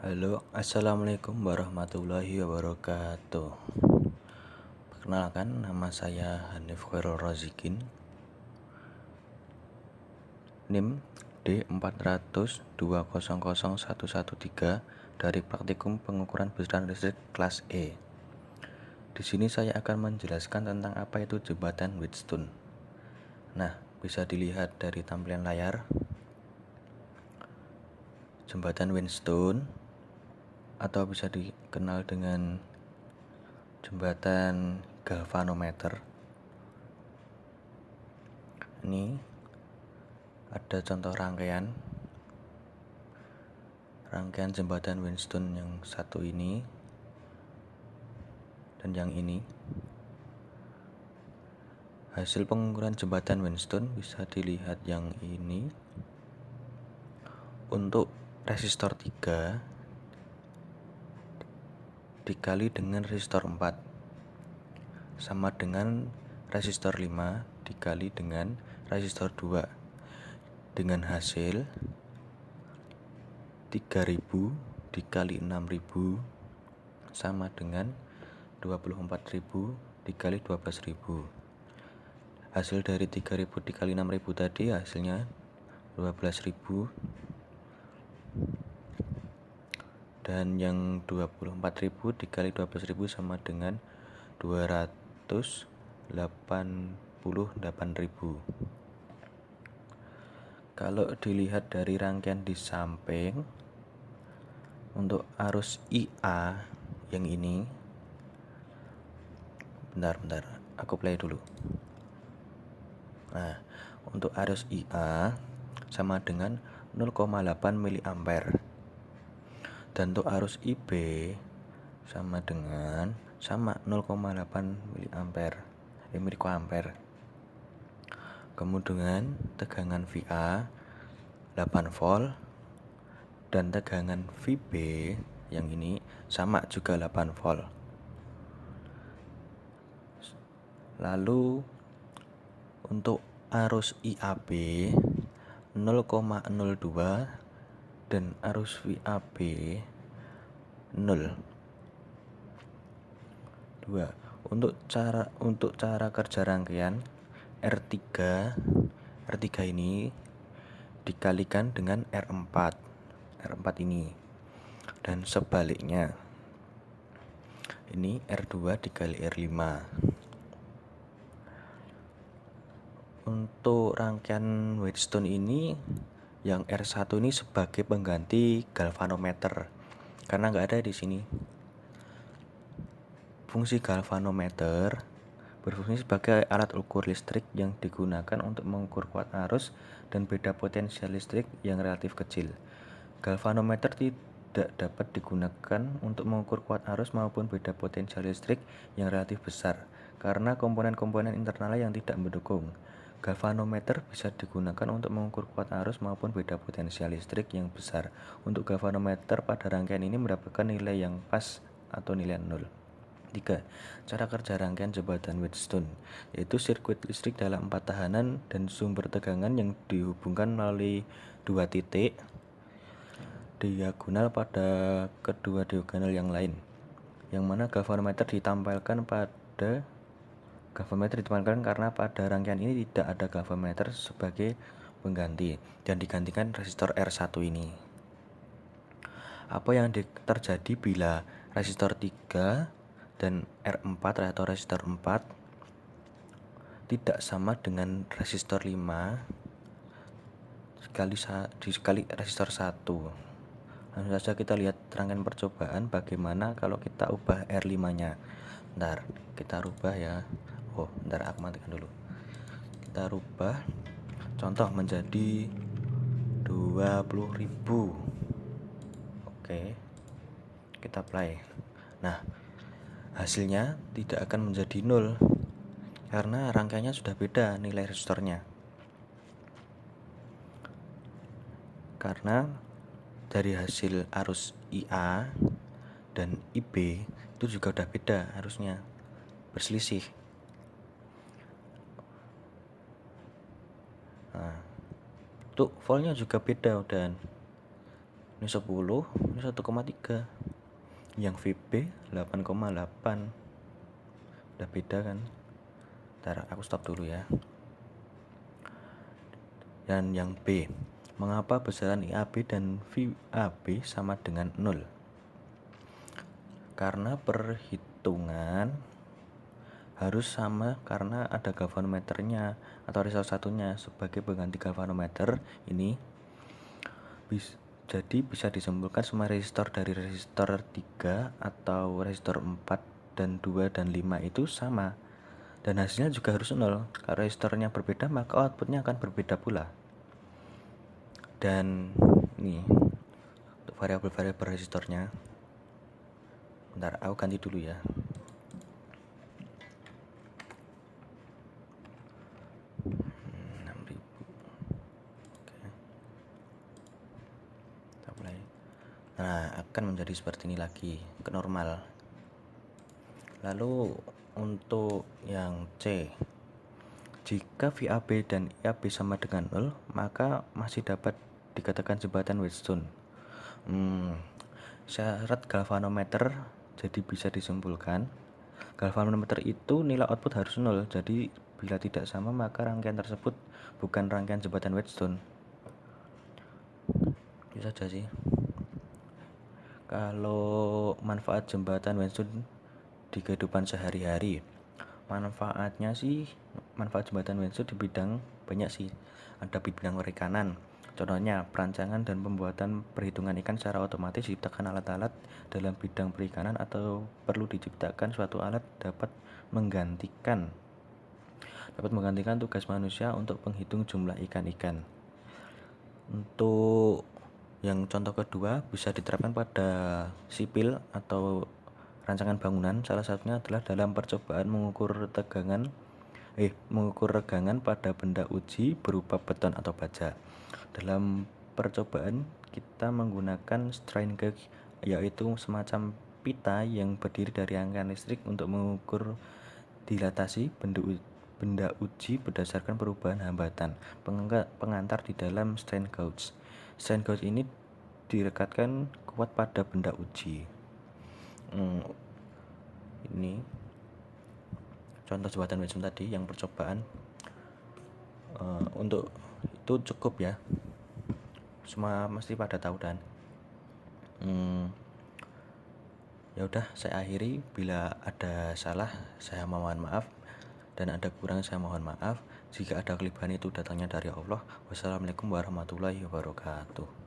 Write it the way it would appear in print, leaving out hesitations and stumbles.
Halo, assalamualaikum warahmatullahi wabarakatuh. Perkenalkan, nama saya Hanif Khairul Razikin. NIM D400200113 dari Praktikum Pengukuran Besaran Listrik kelas E. Di sini saya akan menjelaskan tentang apa itu jembatan Wheatstone. Nah, bisa dilihat dari tampilan layar. Jembatan Wheatstone atau bisa dikenal dengan jembatan galvanometer. Ini ada contoh rangkaian jembatan Wheatstone yang satu ini dan yang ini. Hasil pengukuran jembatan Wheatstone bisa dilihat yang ini. Untuk resistor 3 dikali dengan resistor 4 sama dengan resistor 5 dikali dengan resistor 2 dengan hasil 3000 dikali 6000 sama dengan 24.000 dikali 12.000. Hasil dari 3000 dikali 6000 tadi hasilnya 12.000, dan yang 24.000 dikali 12.000 sama dengan 288.000. Kalau dilihat dari rangkaian di samping, untuk arus IA yang ini, bentar, aku play dulu. Nah, untuk arus IA sama dengan 0,8 mA. Dan untuk arus IB sama dengan 0,8 mA. Kemudian tegangan VA 8 volt dan tegangan VB yang ini sama juga 8 volt. Lalu untuk arus IAB 0,02 dan arus VAB 0. 2. Untuk cara kerja rangkaian R3 ini dikalikan dengan R4 ini, dan sebaliknya ini R2 dikali R5. Untuk rangkaian Wheatstone ini yang R1 ini sebagai pengganti galvanometer karena nggak ada di sini. Fungsi galvanometer berfungsi sebagai alat ukur listrik yang digunakan untuk mengukur kuat arus dan beda potensial listrik yang relatif kecil. Galvanometer tidak dapat digunakan untuk mengukur kuat arus maupun beda potensial listrik yang relatif besar karena komponen-komponen internalnya yang tidak mendukung. Galvanometer bisa digunakan untuk mengukur kuat arus maupun beda potensial listrik yang besar. Untuk galvanometer pada rangkaian ini mendapatkan nilai yang pas atau nilai 0. 3. Cara kerja rangkaian jembatan Wheatstone, yaitu sirkuit listrik dalam 4 tahanan dan sumber tegangan yang dihubungkan melalui 2 titik diagonal pada kedua diagonal yang lain, yang mana galvanometer ditempelkan karena pada rangkaian ini tidak ada galvanometer sebagai pengganti dan digantikan resistor R1 ini. Apa yang terjadi bila resistor 3 dan R4 atau resistor 4 tidak sama dengan resistor 5 dikali resistor 1? Langsung saja kita lihat rangkaian percobaan bagaimana kalau kita ubah R5 nya. Bentar, kita rubah ya. Bentar, aku matikan dulu. Kita rubah contoh menjadi 20.000. Oke, kita play. Nah, hasilnya tidak akan menjadi 0 karena rangkaiannya sudah beda nilai resistornya. Karena dari hasil arus IA dan IB itu juga udah beda arusnya, berselisih. Nah, untuk voltnya juga beda dan Ini 10, ini 1,3. Yang VB 8,8. Udah beda kan? Ntar aku stop dulu ya. Dan yang B, mengapa besaran IAB dan VAB sama dengan 0? Karena perhitungan harus sama karena ada galvanometernya atau resistor satunya sebagai pengganti galvanometer ini. Jadi bisa disimpulkan semua resistor dari resistor 3 atau resistor 4 dan 2 dan 5 itu sama. Dan hasilnya juga harus 0. Kalau resistornya berbeda maka outputnya akan berbeda pula. Dan ini untuk variabel-variabel resistornya. Bentar, aku ganti dulu ya. Nah, akan menjadi seperti ini lagi, ke normal. Lalu untuk yang C, jika VAB dan IAB sama dengan 0, maka masih dapat dikatakan jembatan Wheatstone. Syarat galvanometer jadi bisa disimpulkan galvanometer itu nilai output harus 0. Jadi bila tidak sama maka rangkaian tersebut bukan rangkaian jembatan Wheatstone. Itu saja sih. Kalau manfaat jembatan Wheatstone di kehidupan sehari-hari, manfaat jembatan Wheatstone di bidang banyak sih. Ada di bidang perikanan, contohnya perancangan dan pembuatan perhitungan ikan secara otomatis diciptakan alat-alat dalam bidang perikanan, atau perlu diciptakan suatu alat dapat menggantikan tugas manusia untuk menghitung jumlah ikan-ikan. Untuk yang contoh kedua bisa diterapkan pada sipil atau rancangan bangunan. Salah satunya adalah dalam percobaan mengukur regangan pada benda uji berupa beton atau baja. Dalam percobaan kita menggunakan strain gauge, yaitu semacam pita yang berdiri dari rangkaian listrik untuk mengukur dilatasi benda uji berdasarkan perubahan hambatan pengantar di dalam strain gauge. Strain gauge ini direkatkan kuat pada benda uji. Ini contoh jembatan Wheatstone tadi yang percobaan. Untuk itu cukup ya, semua mesti pada tahu dan ya udah, saya akhiri. Bila ada salah saya mohon maaf, dan ada kurang saya mohon maaf. Jika ada kelebihan itu datangnya dari Allah. Wassalamualaikum warahmatullahi wabarakatuh.